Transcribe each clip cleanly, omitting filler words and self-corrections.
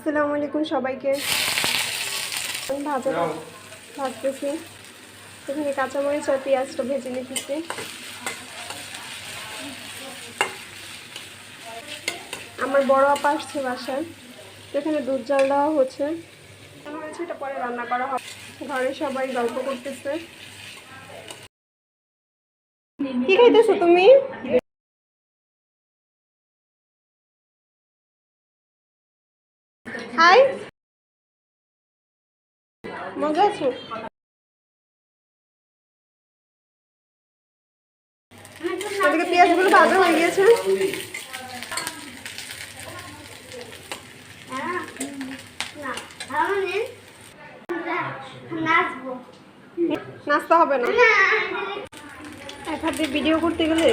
আসসালামু আলাইকুম সবাইকে। আমি ভাজতেছি। এখানে কাঁচামরিচ আর পেঁয়াজটা ভেজে নিতেছি। আমার বড় আপা আসছে বাসায়, এখানে দুধ জাল দেওয়া হচ্ছে। এটা পরে রান্না করা হবে। ঘরে সবাই গল্প করতেছে। কি খাইতেছো তুমি? হাই, মজা আছো? এদিকে পেঁয়াজগুলো ভাজা হয়ে গিয়েছে। নাস্তা হবে না। এক হাতে ভিডিও করতে গেলে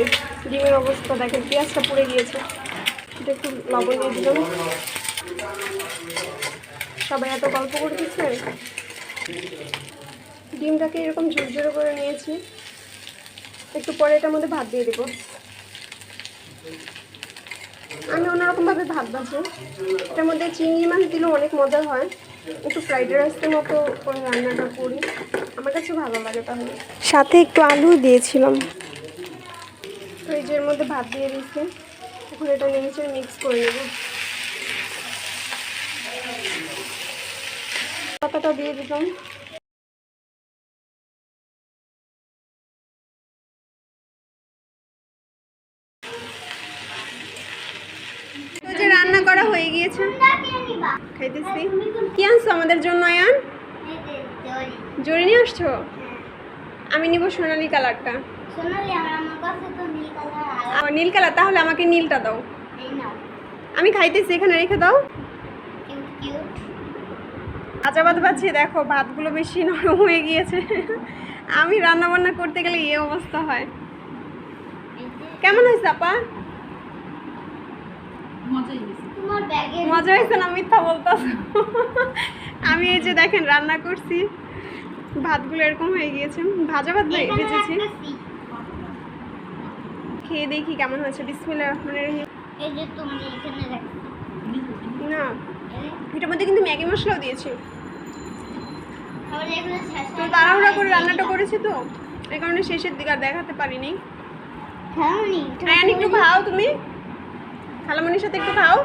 ডিমের অবস্থা দেখেন, পেঁয়াজটা পুড়ে গিয়েছে। এটা একটু লবণ দিয়ে দিলাম। সবাই এত গল্প করতেছে। ডিমটাকে এরকম ঝুরঝুরে করে নিয়েছি। একটু পরে এটার মধ্যে ভাত দিয়ে দেবো। আমি অন্যরকমভাবে ভাত ভাজি। এটার মধ্যে চিংড়ি মাছ দিলেও অনেক মজা হয়। একটু ফ্রাইড রাইসের মতো করে রান্নাটা করি, আমার কাছে ভালো লাগে। তাহলে সাথে একটু আলু দিয়েছিলাম। ফ্রিজের মধ্যে ভাত দিয়ে দিয়েছি। এখন এটা নিচে মিক্স করে নেব। পাতাটা দিয়ে দিলাম। যে রান্না করা হয়ে গিয়েছে, খাইতেছি। কি আনছো আমাদের জন্য আয়ান? জরি নিয়ে আসছো? আমি নিব সোনালি কালারটা। নীল কালার, তাহলে আমাকে নীলটা দাও। আমি খাইতেছি, এখানে রেখে দাও। ভাজা ভাত পাচ্ছি, দেখো ভাতগুলো বেশি নরম হয়ে গিয়েছে। আমি রান্না বান্না করতে গেলে এই অবস্থা হয়। কেমন হয়েছে আপা? মজা হয়েছে না? মিথ্যা বলতেছো। আমি এই যে দেখেন রান্না করছি, ভাতগুলো এরকম হয়ে গিয়েছে। ভাজা ভাত ভেজেছি। খেয়ে দেখি কেমন হয়েছে। বিসমিল্লাহির রহমানির রহিম। না, এটার মধ্যে কিন্তু ম্যাগি মশলাও দিয়েছি। তো তাড়াহুড়া করে রান্নাটা করেছি, তো এই কারণে শেষের দিকে আর দেখাতে পারিনি। একটু খাও তুমি, খালামণির সাথে একটু খাও।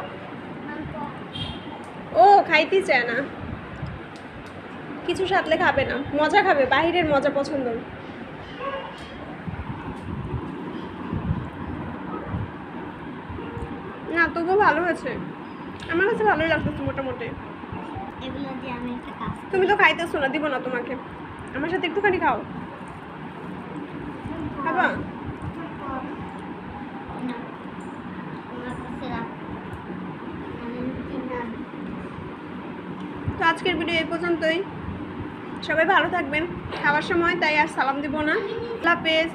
ও খাইতে চায় না, কিছু সাথলে খাবে না, মজা খাবে, বাহিরের মজা পছন্দ। না তবুও ভালো হয়েছে, আমার কাছে ভালোই লাগতেছে মোটামুটি। তুমি তো খাইতেছো না, দিব না তোমাকে। আমার সাথে একটুখানি খাও। খাবা? তো আজকের ভিডিও এই পর্যন্তই। সবাই ভালো থাকবেন। খাওয়ার সময় তাই আর সালাম দিব না। আল্লাহ হাফেজ।